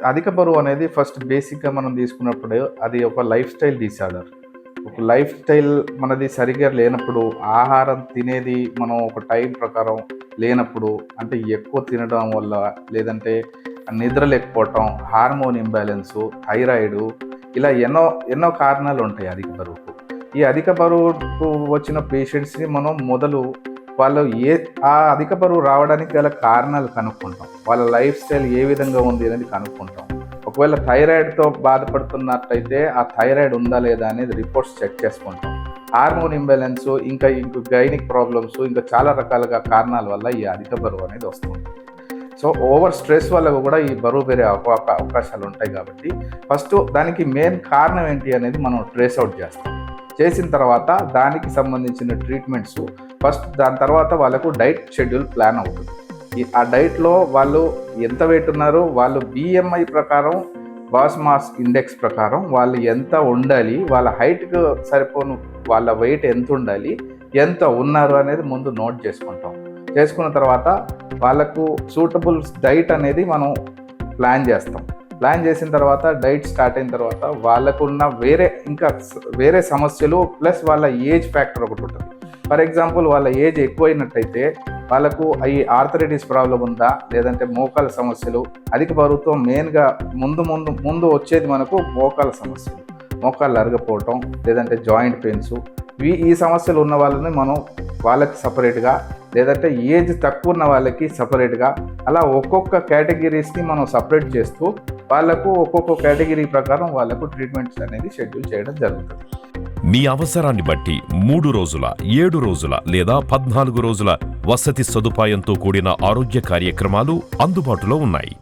అధిక బరువు అనేది ఫస్ట్ బేసిక్‌గా మనం తీసుకున్నప్పుడు అది ఒక లైఫ్ స్టైల్ డిసార్డర్. ఒక లైఫ్ స్టైల్ మనది సరిగ్గా లేనప్పుడు, ఆహారం తినేది మనం ఒక టైం ప్రకారం లేనప్పుడు, అంటే ఎక్కువ తినడం వల్ల, లేదంటే నిద్ర లేకపోవటం, హార్మోన్ ఇంబాలెన్సు, థైరాయిడు ఇలా ఎన్నో ఎన్నో కారణాలుంటాయి అధిక బరువుకు. ఈ అధిక బరువుకు వచ్చిన పేషెంట్స్‌ని మనం మొదలు వాళ్ళు ఆ అధిక బరువు రావడానికి గల కారణాలు కనుక్కుంటాం. వాళ్ళ లైఫ్ స్టైల్ ఏ విధంగా ఉంది అనేది కనుక్కుంటాం. ఒకవేళ థైరాయిడ్‌తో బాధపడుతున్నట్టయితే ఆ థైరాయిడ్ ఉందా లేదా అనేది రిపోర్ట్స్ చెక్ చేసుకుంటాం. హార్మోన్ ఇంబాలెన్స్ ఇంకా గైనిక్ ప్రాబ్లమ్స్ ఇంకా చాలా రకాలుగా కారణాల వల్ల ఈ అధిక బరువు అనేది వస్తుంది. సో ఓవర్ స్ట్రెస్ వల్ల కూడా ఈ బరువు పెరిగే అవకాశాలు ఉంటాయి కాబట్టి ఫస్ట్ దానికి మెయిన్ కారణం ఏంటి అనేది మనం ట్రేస్ అవుట్ చేస్తాం. చేసిన తర్వాత దానికి సంబంధించిన ట్రీట్మెంట్స్ ఫస్ట్, దాని తర్వాత వాళ్ళకు డైట్ షెడ్యూల్ ప్లాన్ అవుతుంది. ఆ డైట్లో వాళ్ళు ఎంత వెయిట్ ఉన్నారు, వాళ్ళు బిఎంఐ ప్రకారం, బాస్ మాస్ ఇండెక్స్ ప్రకారం వాళ్ళు ఎంత ఉండాలి, వాళ్ళ హైట్కు సరిపోను వాళ్ళ వెయిట్ ఎంత ఉండాలి, ఎంత ఉన్నారు అనేది ముందు నోట్ చేసుకుంటాం. చేసుకున్న తర్వాత వాళ్ళకు సూటబుల్ డైట్ అనేది మనం ప్లాన్ చేస్తాం. ప్లాన్ చేసిన తర్వాత డైట్ స్టార్ట్ అయిన తర్వాత వాళ్ళకున్న వేరే సమస్యలు ప్లస్ వాళ్ళ ఏజ్ ఫ్యాక్టర్ ఒకటి ఉంటుంది. ఫర్ ఎగ్జాంపుల్ వాళ్ళ ఏజ్ ఎక్కువైనట్టయితే వాళ్ళకు ఈ ఆర్థరైటిస్ ప్రాబ్లం ఉందా, లేదంటే మోకాల సమస్యలు, అధిక బరువుతో మెయిన్గా ముందు వచ్చేది మనకు మోకాల సమస్యలు, మోకాళ్ళు అరగపోవటం, లేదంటే జాయింట్ పెయిన్స్. ఈ సమస్యలు ఉన్న వాళ్ళని మనం వాళ్ళకి సపరేట్గా, లేదంటే ఏజ్ తక్కువ ఉన్న వాళ్ళకి సపరేట్గా, అలా ఒక్కొక్క కేటగిరీస్ని మనం సపరేట్ చేస్తూ వాళ్ళకు ఒక్కొక్క కేటగిరీ ప్రకారం వాళ్ళకు ట్రీట్మెంట్స్ అనేది షెడ్యూల్ చేయడం జరుగుతుంది. మీ అవసరాన్ని బట్టి 3 రోజుల, 7 రోజుల లేదా 14 రోజుల వసతి సదుపాయంతో కూడిన ఆరోగ్య కార్యక్రమాలు అందుబాటులో ఉన్నాయి.